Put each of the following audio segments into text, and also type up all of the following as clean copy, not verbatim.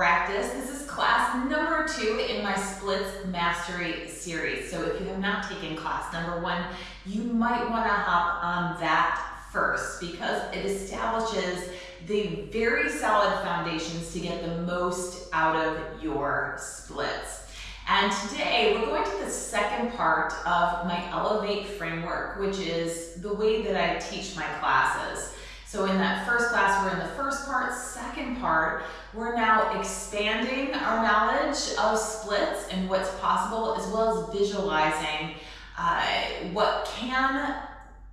practice. This is class number 2 in my Splits Mastery series. So if you have not taken class number 1, you might want to hop on that first because it establishes the very solid foundations to get the most out of your splits. And today we're going to the second part of my Elevate framework, which is the way that I teach my classes. So in that first class, we're in the first part. Second part, we're now expanding our knowledge of splits and what's possible, as well as visualizing what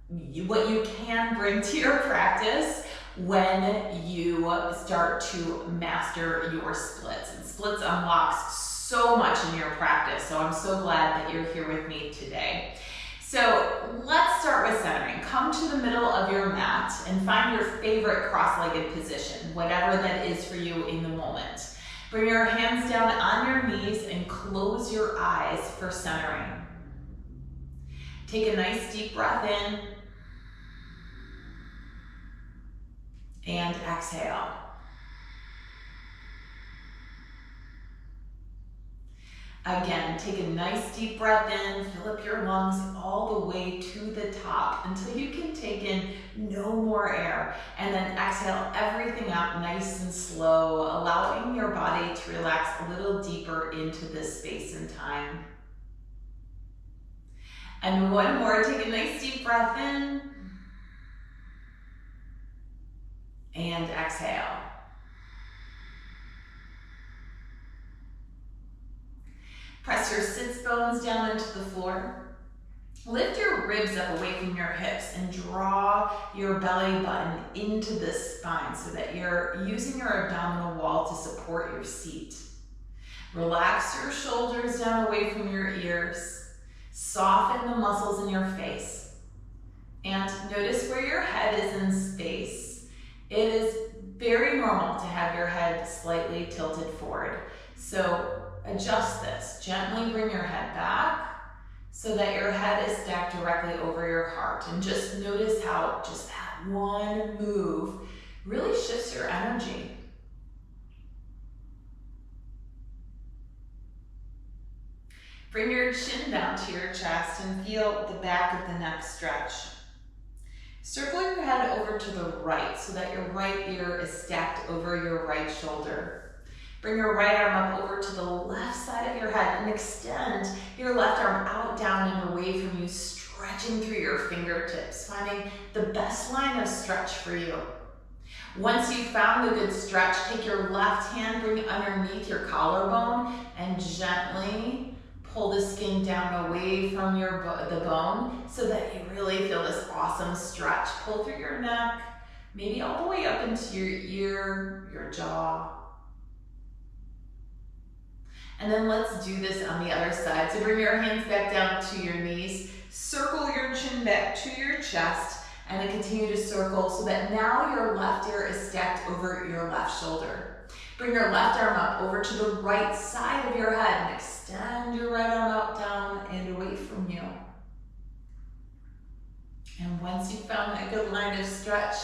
you can bring to your practice when you start to master your splits. And splits unlocks so much in your practice, so I'm so glad that you're here with me today. So let's start with centering. Come to the middle of your mat and find your favorite cross-legged position, whatever that is for you in the moment. Bring your hands down on your knees and close your eyes for centering. Take a nice deep breath in and exhale. Again, take a nice deep breath in, fill up your lungs all the way to the top until you can take in no more air, and then exhale everything out nice and slow, allowing your body to relax a little deeper into this space and time. And one more, take a nice deep breath in and exhale. Press your sits bones down into the floor. Lift your ribs up away from your hips and draw your belly button into the spine so that you're using your abdominal wall to support your seat. Relax your shoulders down away from your ears. Soften the muscles in your face. And notice where your head is in space. It is very normal to have your head slightly tilted forward. So adjust this. Gently bring your head back so that your head is stacked directly over your heart. And just notice how just that one move really shifts your energy. Bring your chin down to your chest and feel the back of the neck stretch. Circle your head over to the right so that your right ear is stacked over your right shoulder. Bring your right arm up over to the left side of your head and extend your left arm out, down, and away from you, stretching through your fingertips, finding the best line of stretch for you. Once you've found the good stretch, take your left hand, bring it underneath your collarbone, and gently pull the skin down away from the bone so that you really feel this awesome stretch. Pull through your neck, maybe all the way up into your ear, your jaw. And then let's do this on the other side. So bring your hands back down to your knees, circle your chin back to your chest, and then continue to circle so that now your left ear is stacked over your left shoulder. Bring your left arm up over to the right side of your head and extend your right arm out, down, and away from you. And once you've found that good line of stretch,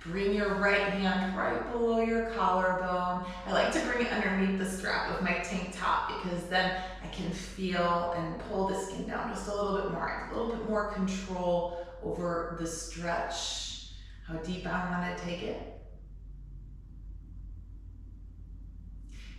bring your right hand right below your collarbone. I like to bring it underneath the strap of my tank top because then I can feel and pull the skin down just a little bit more. I have a little bit more control over the stretch, how deep I want to take it.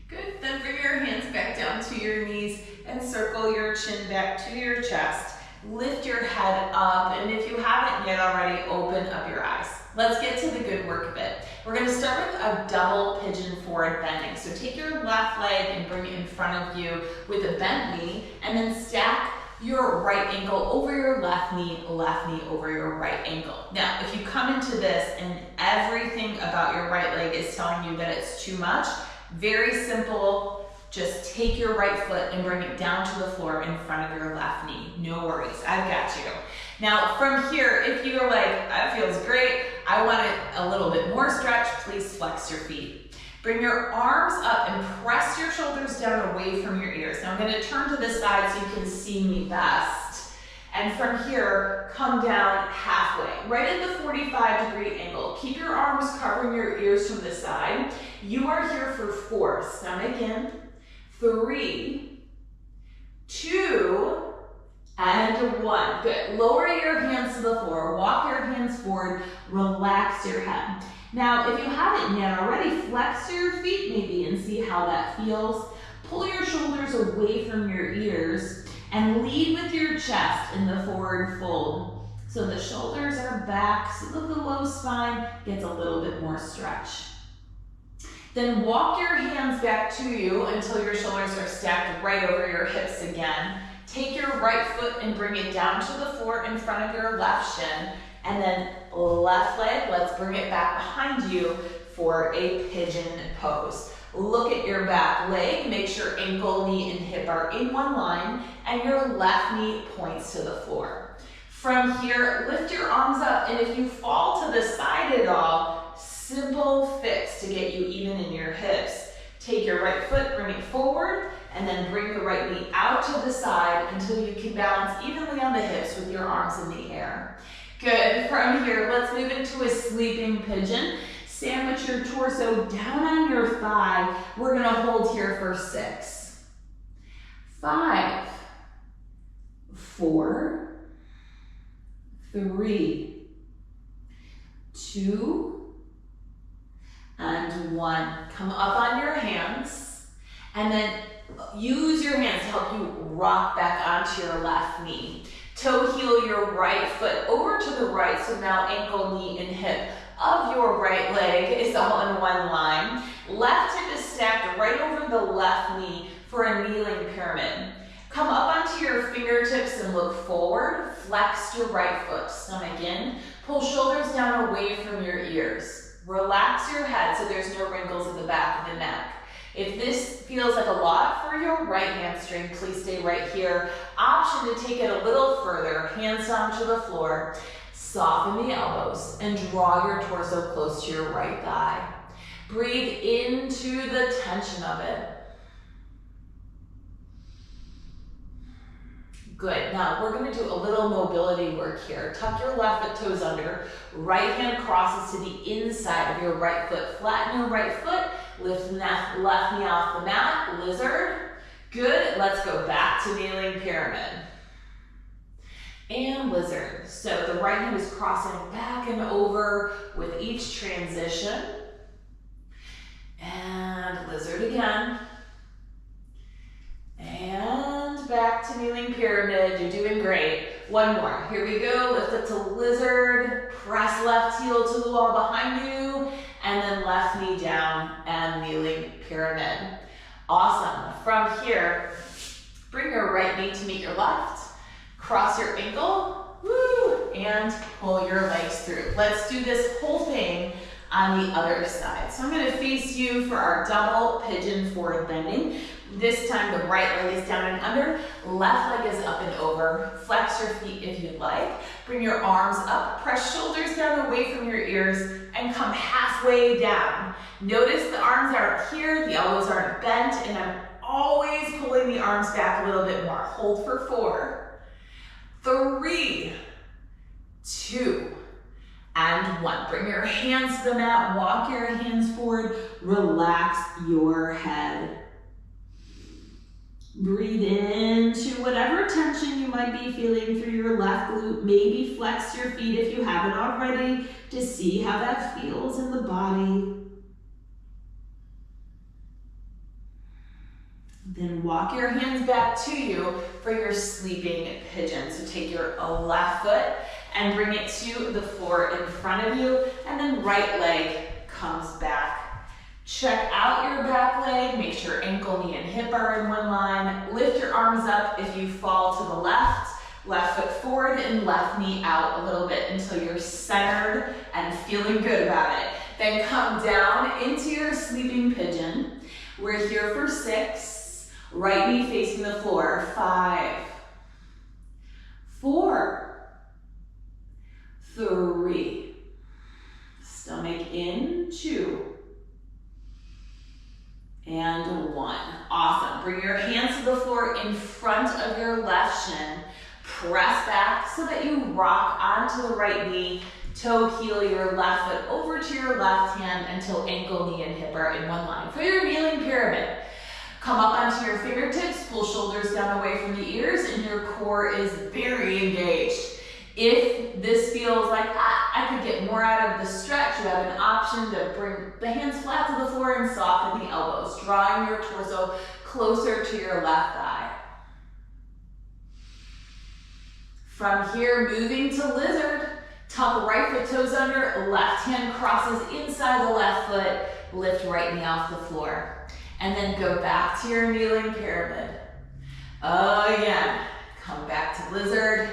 Good, then bring your hands back down to your knees and circle your chin back to your chest. Lift your head up, and if you haven't yet already, open up your eyes. Let's get to the good work of it. We're going to start with a double pigeon forward bending. So take your left leg and bring it in front of you with a bent knee, and then stack your right ankle over your left knee over your right ankle. Now, if you come into this and everything about your right leg is telling you that it's too much, very simple. Just take your right foot and bring it down to the floor in front of your left knee. No worries, I've got you. Now from here, if you're like, that feels great, I want it a little bit more stretch, please flex your feet. Bring your arms up and press your shoulders down away from your ears. Now I'm gonna turn to this side so you can see me best. And from here, come down halfway, right at the 45-degree angle. Keep your arms covering your ears from the side. You are here for 4, stomach in, 3, 2, and 1. Good. Lower your hands to the floor. Walk your hands forward. Relax your head. Now, if you haven't yet already, flex your feet maybe and see how that feels. Pull your shoulders away from your ears and lead with your chest in the forward fold. So the shoulders are back so that the low spine gets a little bit more stretch. Then walk your hands back to you until your shoulders are stacked right over your hips again. Take your right foot and bring it down to the floor in front of your left shin. And then left leg, let's bring it back behind you for a pigeon pose. Look at your back leg. Make sure ankle, knee, and hip are in one line. And your left knee points to the floor. From here, lift your arms up. And if you fall to the side at all, simple fix to get you even in your hips. Take your right foot, bring it forward, and then bring the right knee out to the side until you can balance evenly on the hips with your arms in the air. Good. From here, let's move into a sleeping pigeon. Sandwich your torso down on your thigh. We're going to hold here for 6, 5, 4, 3, 2, and 1. Come up on your hands, and then use your hands to help you rock back onto your left knee. Toe heel your right foot over to the right, so now ankle, knee, and hip of your right leg is all in one line. Left hip is stacked right over the left knee for a kneeling pyramid. Come up onto your fingertips and look forward. Flex your right foot, stomach in. Pull shoulders down away from your ears. Relax your head so there's no wrinkles in the back of the neck. If this feels like a lot for your right hamstring, please stay right here. Option to take it a little further, hands down to the floor. Soften the elbows and draw your torso close to your right thigh. Breathe into the tension of it. Good. Now we're going to do a little mobility work here. Tuck your left foot toes under. Right hand crosses to the inside of your right foot. Flatten your right foot. Lift the left knee off the mat. Lizard. Good. Let's go back to kneeling pyramid. And lizard. So the right hand is crossing back and over with each transition. And lizard again. And back to kneeling pyramid. You're doing great. One more. Here we go. Lift it to lizard. Press left heel to the wall behind you. And then left knee down and kneeling pyramid. Awesome. From here, bring your right knee to meet your left. Cross your ankle. Woo, and pull your legs through. Let's do this whole thing on the other side. So I'm going to face you for our double pigeon forward bending. This time the right leg is down and under, left leg is up and over. Flex your feet if you'd like. Bring your arms up, press shoulders down away from your ears, and come halfway down. Notice the arms aren't here, the elbows aren't bent, and I'm always pulling the arms back a little bit more. Hold for 4, 3, 2, and 1. Bring your hands to the mat, walk your hands forward, relax your head. Breathe into whatever tension you might be feeling through your left glute. Maybe flex your feet if you haven't already to see how that feels in the body. Then walk your hands back to you for your sleeping pigeon. So take your left foot and bring it to the floor in front of you, and then right leg comes back. Check out your back leg, make sure ankle, knee, and hip are in one line. Lift your arms up if you fall to the left. Left foot forward and left knee out a little bit until you're centered and feeling good about it. Then come down into your sleeping pigeon. We're here for 6. Right knee facing the floor. 5, 4, 3. Stomach in. 2. And 1. Awesome. Bring your hands to the floor in front of your left shin. Press back rock onto the right knee, toe heel your left foot over to your left hand until ankle, knee, and hip are in one line. For your kneeling pyramid, come up onto your fingertips, pull shoulders down away from the ears, and your core is very engaged. If this feels like, I could get more out of the stretch, you have an option to bring the hands flat to the floor and soften the elbows, drawing your torso closer to your left thigh. From here, moving to lizard, tuck right foot toes under, left hand crosses inside the left foot, lift right knee off the floor. And then go back to your kneeling pyramid. Again, come back to lizard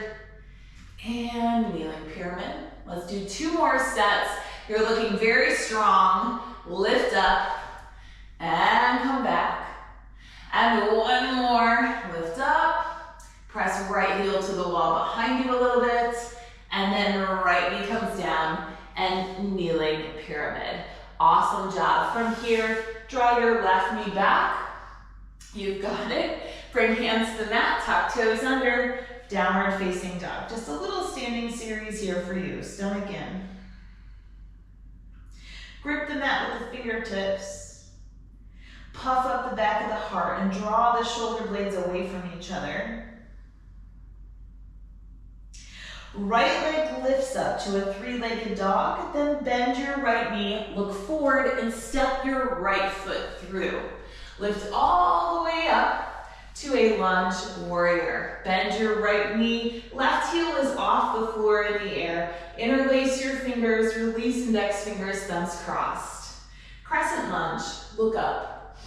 and kneeling pyramid. Let's do 2 more sets. You're looking very strong. Lift up and come back. And 1 more, lift up. Press right heel to the wall behind you a little bit, and then right knee comes down and kneeling pyramid. Awesome job. From here, draw your left knee back. You've got it. Bring hands to the mat, tuck toes under, downward facing dog. Just a little standing series here for you. Stomach in. Grip the mat with the fingertips. Puff up the back of the heart and draw the shoulder blades away from each other. Right leg lifts up to a 3-legged dog, then bend your right knee, look forward, and step your right foot through. Lift all the way up to a lunge warrior. Bend your right knee, left heel is off the floor in the air. Interlace your fingers, release index fingers, thumbs crossed. Crescent lunge, look up.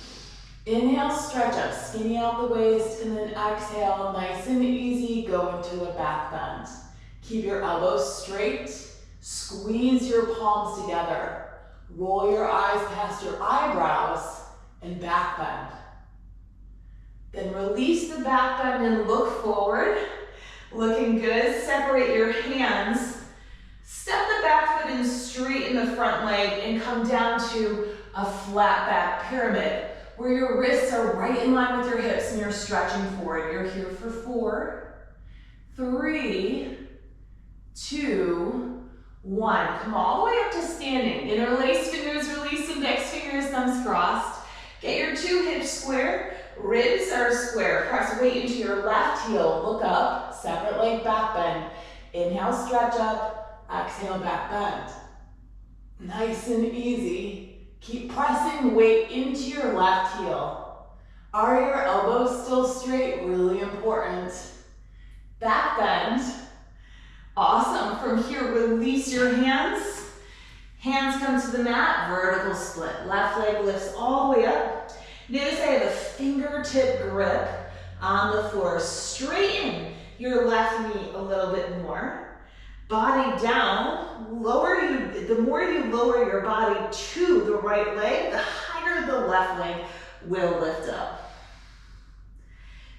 Inhale, stretch up, skinny out the waist, and then exhale, nice and easy, go into a back bend. Keep your elbows straight, squeeze your palms together, roll your eyes past your eyebrows, and back bend. Then release the back bend and look forward. Looking good, separate your hands, step the back foot in straight in the front leg and come down to a flat back pyramid where your wrists are right in line with your hips and you're stretching forward. You're here for 4, 3, 2, 1. Come all the way up to standing. Interlace fingers, release index fingers, thumbs crossed. Get your 2 hips square, ribs are square. Press weight into your left heel, look up, separate leg back bend. Inhale, stretch up, exhale, back bend. Nice and easy. Keep pressing weight into your left heel. Are your elbows still straight? Really important. Back bend. Awesome. From here, release your hands. Hands come to the mat, vertical split. Left leg lifts all the way up. Notice I have a fingertip grip on the floor. Straighten your left knee a little bit more. Body down. The more you lower your body to the right leg, the higher the left leg will lift up.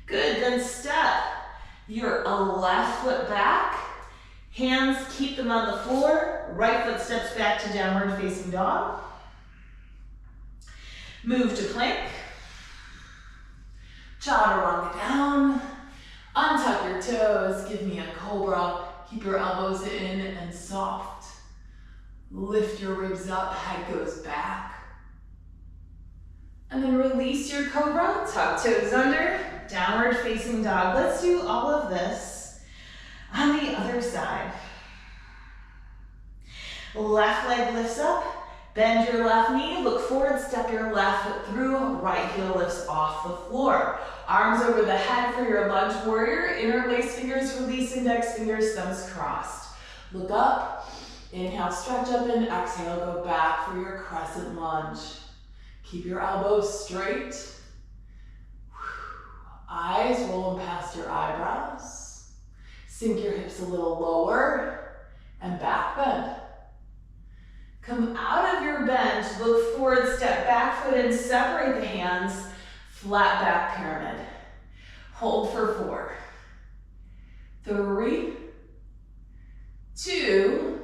Good. Then step your left foot back. Hands, keep them on the floor. Right foot steps back to downward facing dog. Move to plank. Chaturanga down. Untuck your toes. Give me a cobra. Keep your elbows in and soft. Lift your ribs up. Head goes back. And then release your cobra. Tuck toes under. Downward facing dog. Let's do all of this on the other side. Left leg lifts up, bend your left knee, look forward, step your left foot through, right heel lifts off the floor. Arms over the head for your lunge warrior, interlace fingers, release index fingers, thumbs crossed. Look up, inhale, stretch up, and exhale, go back for your crescent lunge. Keep your elbows straight. Eyes rolling past your eyebrows. Sink your hips a little lower and back bend. Come out of your bend, look forward, step back foot and separate the hands, flat back pyramid. Hold for 4, 3, 2,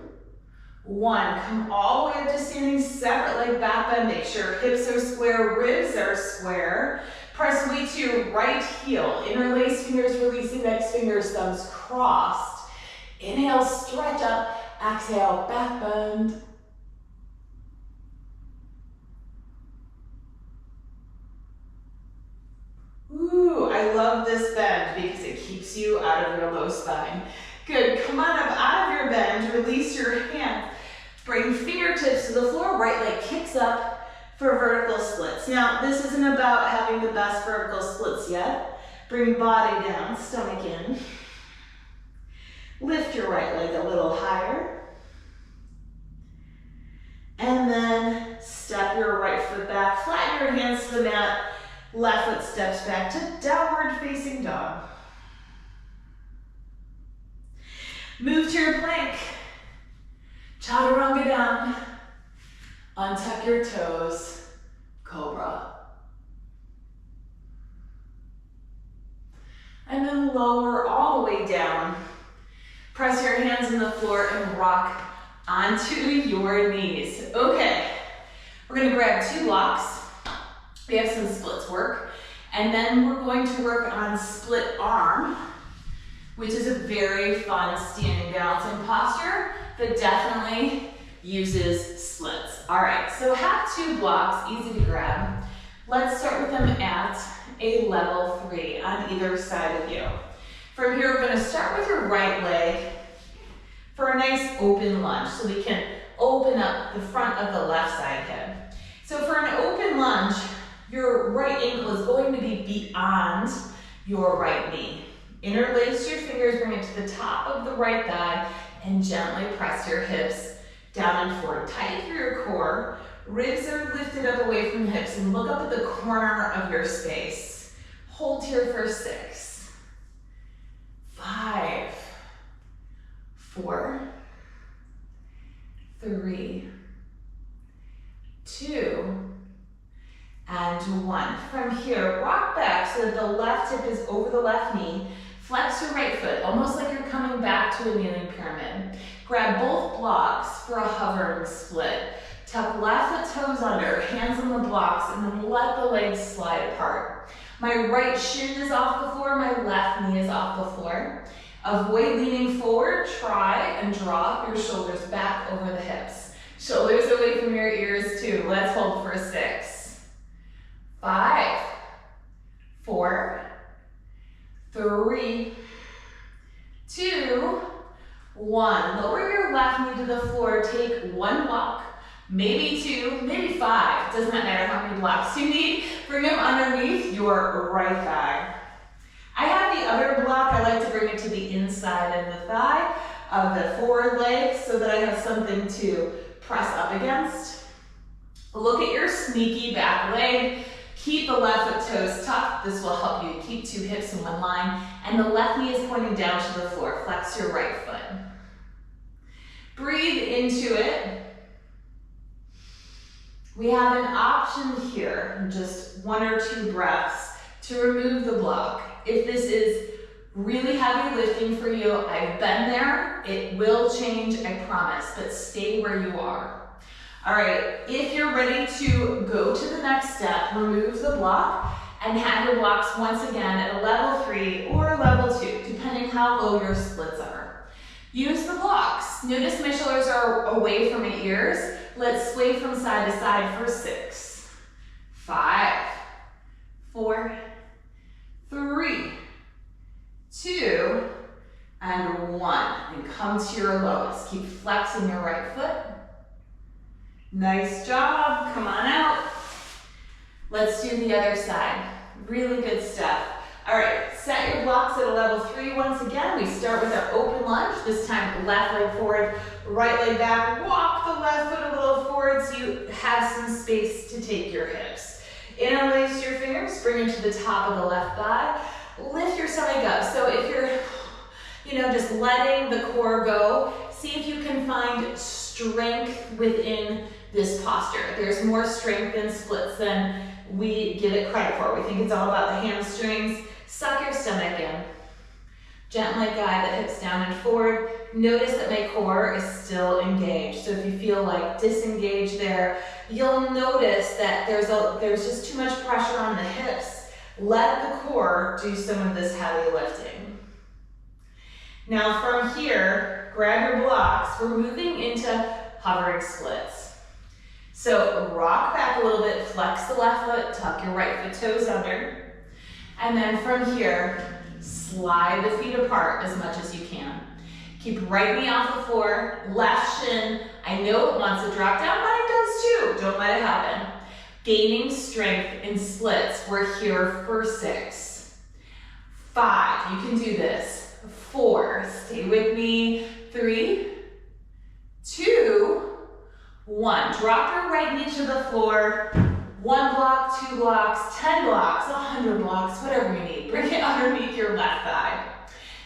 1. Come all the way up to standing, separate leg back bend. Make sure hips are square, ribs are square. Press weight to your right heel. Interlace fingers, release index fingers, thumbs crossed. Inhale, stretch up. Exhale, back bend. Ooh, I love this bend because it keeps you out of your low spine. Good, come on up out of your bend, release your hands. Bring fingertips to the floor, right leg kicks up for vertical splits. Now, this isn't about having the best vertical splits yet. Bring body down, stomach in. Lift your right leg a little higher. And then step your right foot back, flatten your hands to the mat. Left foot steps back to downward facing dog. Move to your plank. Chaturanga down. Untuck your toes. Cobra. And then lower all the way down. Press your hands in the floor and rock onto your knees. Okay, we're gonna grab 2 blocks. We have some splits work, and then we're going to work on split arm, which is a very fun standing balancing posture that definitely uses splits. All right, so have 2 blocks, easy to grab. Let's start with them at a level 3 on either side of you. From here, we're gonna start with your right leg for a nice open lunge, so we can open up the front of the left side hip. So for an open lunge, your right ankle is going to be beyond your right knee. Interlace your fingers, bring it to the top of the right thigh, and gently press your hips down and forward. Tighten through your core. Ribs are lifted up away from the hips, and look up at the corner of your space. Hold here for 6, 5, 4, 3, 2, and 1. From here, rock back so that the left hip is over the left knee. Flex your right foot, almost like you're coming back to a kneeling pyramid. Grab both blocks for a hovering split. Tuck left foot toes under, hands on the blocks, and then let the legs slide apart. My right shin is off the floor, my left knee is off the floor. Avoid leaning forward, try and drop your shoulders back over the hips. Shoulders away from your ears too. Let's hold for 6, 5, 4, 3, 2, 1. Lower your left knee to the floor. Take 1 block, maybe 2, maybe 5. Doesn't matter how many blocks you need. Bring them underneath your right thigh. I have the other block. I like to bring it to the inside of the thigh of the forward leg so that I have something to press up against. Look at your sneaky back leg. Keep the left foot toes tucked. This will help you keep 2 hips in one line. And the left knee is pointing down to the floor. Flex your right foot. Breathe into it. We have an option here, in just 1 or 2 breaths, to remove the block. If this is really heavy lifting for you, I've been there. It will change, I promise, but stay where you are. All right, if you're ready to go to the next step, remove the block and have your blocks once again at a level 3 or a level 2, depending how low your splits are. Use the blocks. Notice my shoulders are away from my ears. Let's sway from side to side for 6, 5, 4, 3, 2, and 1. And come to your lowest. Keep flexing your right foot. Nice job, come on out. Let's do the other side. Really good stuff. All right, set your blocks at a level 3 once again. We start with our open lunge. This time, left leg forward, right leg back. Walk the left foot a little forward so you have some space to take your hips. Interlace your fingers, bring them to the top of the left thigh. Lift your stomach up. So if you're, just letting the core go, see if you can find strength within this posture. There's more strength in splits than we give it credit for. We think it's all about the hamstrings. Suck your stomach in. Gently guide the hips down and forward. Notice that my core is still engaged. So if you feel like disengaged there, you'll notice that there's just too much pressure on the hips. Let the core do some of this heavy lifting. Now from here, grab your blocks. We're moving into hovering splits. So rock back a little bit, flex the left foot, tuck your right foot toes under. And then from here, slide the feet apart as much as you can. Keep right knee off the floor, left shin. I know it wants to drop down, but it does too. Don't let it happen. Gaining strength in splits. We're here for 6. 5, you can do this. 4, stay with me. 3, 2, 1. Drop your right knee to the floor. 1 block, 2 blocks, 10 blocks, 100 blocks, whatever you need. Bring it underneath your left thigh.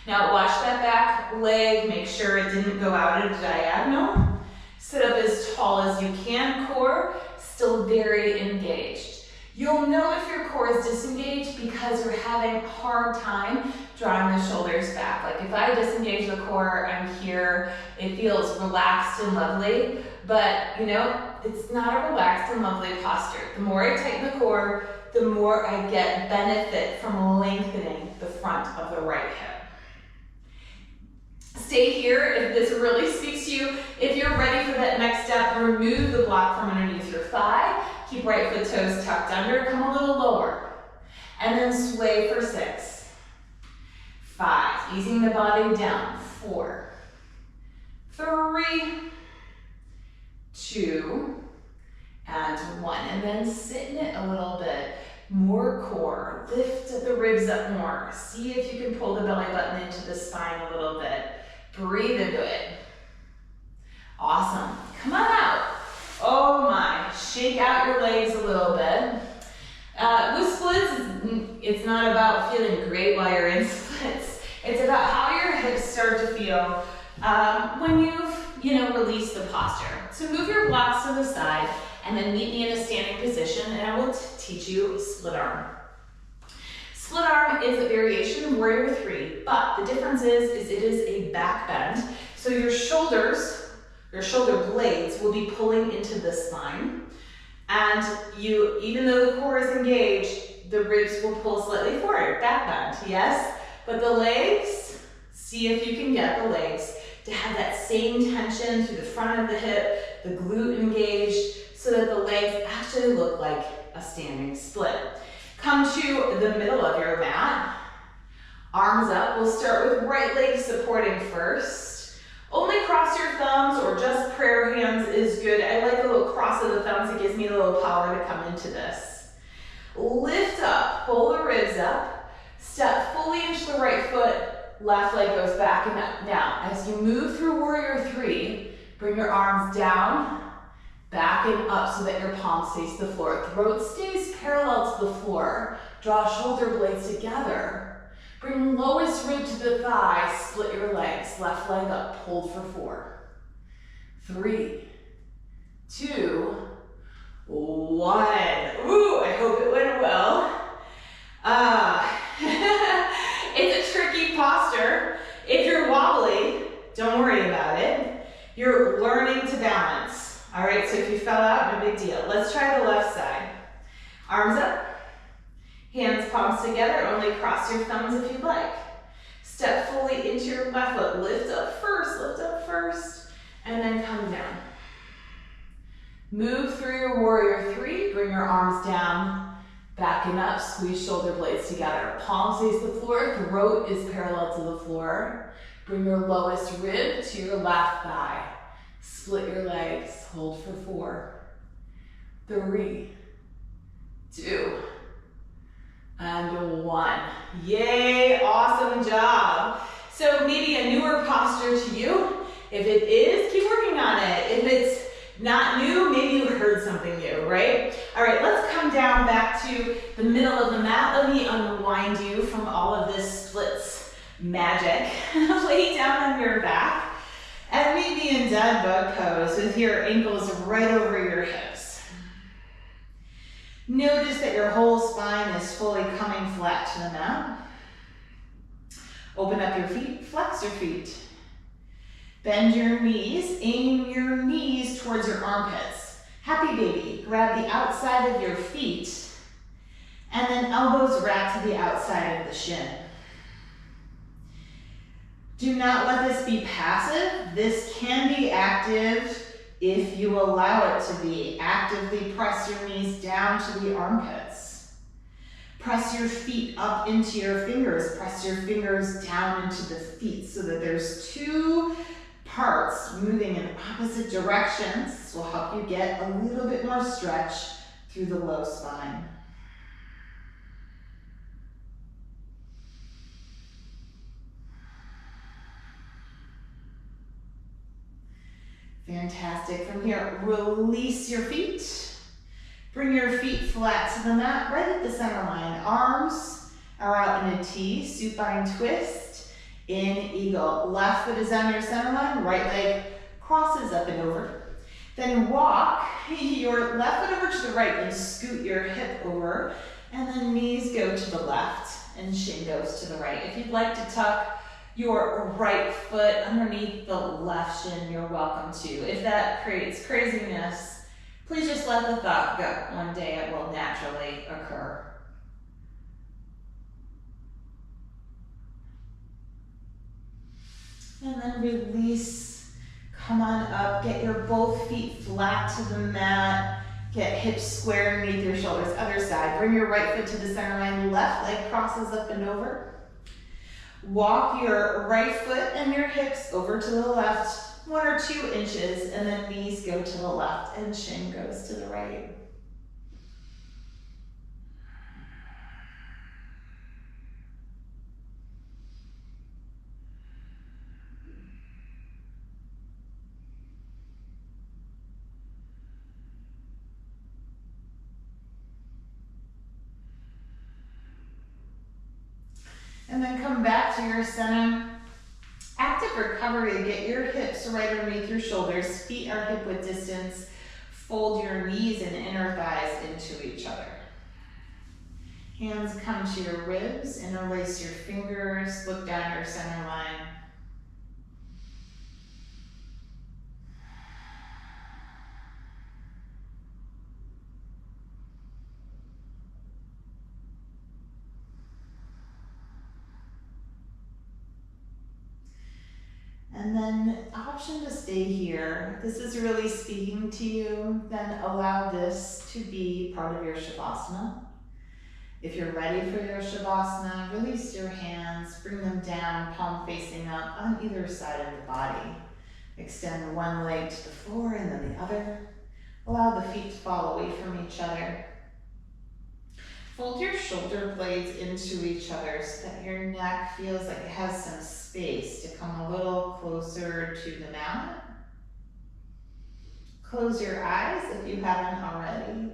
Now watch that back leg, make sure it didn't go out at a diagonal. Sit up as tall as you can, core still very engaged. You'll know if your core is disengaged because you're having a hard time drawing the shoulders back. Like if I disengage the core, I'm here, it feels relaxed and lovely, but you know, it's not a relaxed and lovely posture. The more I tighten the core, the more I get benefit from lengthening the front of the right hip. Stay here if this really speaks to you. If you're ready for that next step, remove the block from underneath your thigh. Keep right foot toes tucked under, come a little lower. And then sway for 6. 5, easing the body down. 4, 3, 2, and 1. And then sit in it a little bit. More core, lift the ribs up more. See if you can pull the belly button into the spine a little bit. Breathe into it. Awesome. Come on out. Oh my. Shake out your legs a little bit. With splits, it's not about feeling great while you're in splits. It's about how your hips start to feel when you've, released the posture. So move your blocks to the side and then meet me in a standing position, and I will teach you split arm. Split arm is a variation of Warrior 3, but the difference is it is a back bend. So your shoulder blades will be pulling into the spine. And even though the core is engaged, the ribs will pull slightly forward, back bend, yes? But the legs, see if you can get the legs to have that same tension through the front of the hip, the glute engaged, so that the legs actually look like a standing split. Come to the middle of your mat, arms up. We'll start with right leg supporting first. Only cross your thumbs or just prayer hands is good. I like a little cross of the thumbs. It gives me a little power to come into this. Lift up, pull the ribs up, step fully into the right foot, left leg goes back and up. Now, as you move through Warrior 3, bring your arms down, back and up so that your palms face the floor. Throat stays parallel to the floor. Draw shoulder blades together. Bring lowest rib to the thigh. Split your legs. Left leg up. Hold for 4, 3, 2, 1. Ooh, I hope it went well. It's a tricky posture. If you're wobbly, don't worry about it. You're learning to balance. All right, so if you fell out, no big deal. Let's try the left side. Arms up, hands palms together, only cross your thumbs if you'd like. Step fully into your left foot, lift up first, and then come down. Move through your Warrior 3, bring your arms down, back and up, squeeze shoulder blades together. Palms face the floor, throat is parallel to the floor. Bring your lowest rib to your left thigh. Split your legs, hold for 4, 3, 2, and 1. Yay, awesome job. So maybe a newer posture to you. If it is, keep working on it. If it's not new, maybe you heard something new, right? All right, let's come down back to the middle of the mat. Let me unwind you from all of this splits magic. Lay down on your back. And meet me in dead bug pose with your ankles right over your hips. Notice that your whole spine is fully coming flat to the mat. Open up your feet, flex your feet. Bend your knees, aim your knees towards your armpits. Happy baby, grab the outside of your feet and then elbows wrap to the outside of the shin. Do not let this be passive. This can be active if you allow it to be. Actively press your knees down to the armpits. Press your feet up into your fingers. Press your fingers down into the feet so that there's two parts moving in opposite directions. This will help you get a little bit more stretch through the low spine. Fantastic. From here, release your feet. Bring your feet flat to the mat, right at the center line. Arms are out in a T, supine twist, in eagle. Left foot is on your center line, right leg crosses up and over. Then walk your left foot over to the right and scoot your hip over, and then knees go to the left and shin goes to the right. If you'd like to tuck your right foot underneath the left shin, you're welcome to. If that creates craziness, please just let the thought go. One day it will naturally occur. And then release, come on up, get your both feet flat to the mat, get hips square underneath your shoulders. Other side, bring your right foot to the center line, left leg crosses up and over. Walk your right foot and your hips over to the left, 1 or 2 inches, and then knees go to the left and shin goes to the right. And then come back to your center. Active recovery, get your hips right underneath your shoulders, feet are hip width distance, fold your knees and inner thighs into each other. Hands come to your ribs, interlace your fingers, look down your center line. And then option to stay here. If this is really speaking to you, then allow this to be part of your Shavasana. If you're ready for your Shavasana, release your hands, bring them down, palm facing up on either side of the body. Extend one leg to the floor and then the other. Allow the feet to fall away from each other. Fold your shoulder blades into each other so that your neck feels like it has some space to come a little closer to the mat. Close your eyes if you haven't already.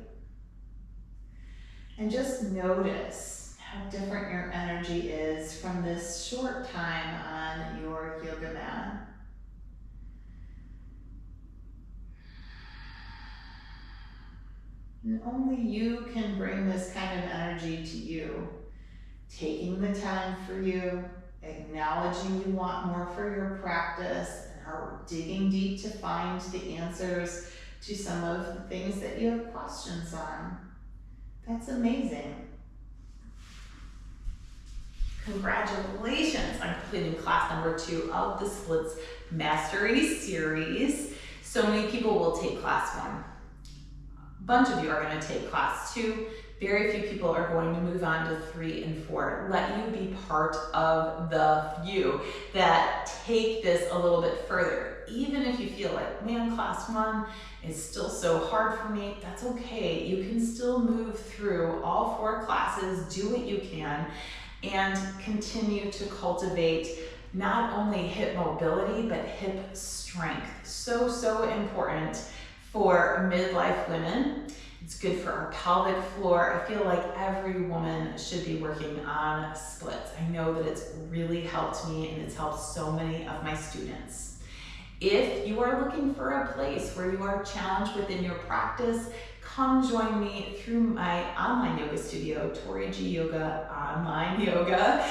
And just notice how different your energy is from this short time on your yoga mat. And only you can bring this kind of energy to you. Taking the time for you, acknowledging you want more for your practice, and are digging deep to find the answers to some of the things that you have questions on. That's amazing. Congratulations on completing class number 2 of the Splits Mastery Series. So many people will take class 1. A bunch of you are going to take class 2. Very few people are going to move on to 3 and 4. Let you be part of the few that take this a little bit further. Even if you feel like, man, class 1 is still so hard for me, that's okay. You can still move through all 4 classes, do what you can, and continue to cultivate not only hip mobility, but hip strength. So, so important for midlife women. It's good for our pelvic floor. I feel like every woman should be working on splits. I know that it's really helped me and it's helped so many of my students. If you are looking for a place where you are challenged within your practice, come join me through my online yoga studio, Tori G Yoga Online Yoga,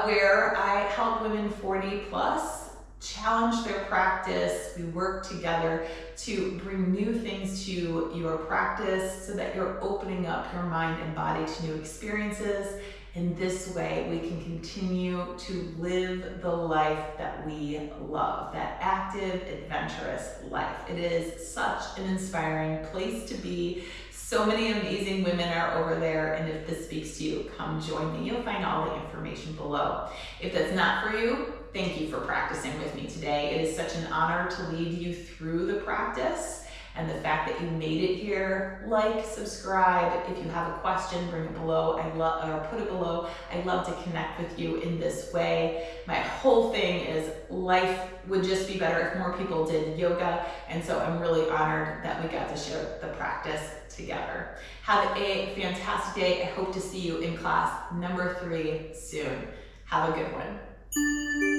where I help women 40 plus challenge their practice. We work together to bring new things to your practice so that you're opening up your mind and body to new experiences In this way, we can continue to live the life that we love, that active, adventurous life. It is such an inspiring place to be. So many amazing women are over there, and if this speaks to you, come join me. You'll find all the information below. If that's not for you, thank you for practicing with me today. It is such an honor to lead you through the practice. And the fact that you made it here, like, subscribe. If you have a question, bring it below. Or put it below. I'd love to connect with you in this way. My whole thing is life would just be better if more people did yoga. And so I'm really honored that we got to share the practice together. Have a fantastic day. I hope to see you in class number 3 soon. Have a good one.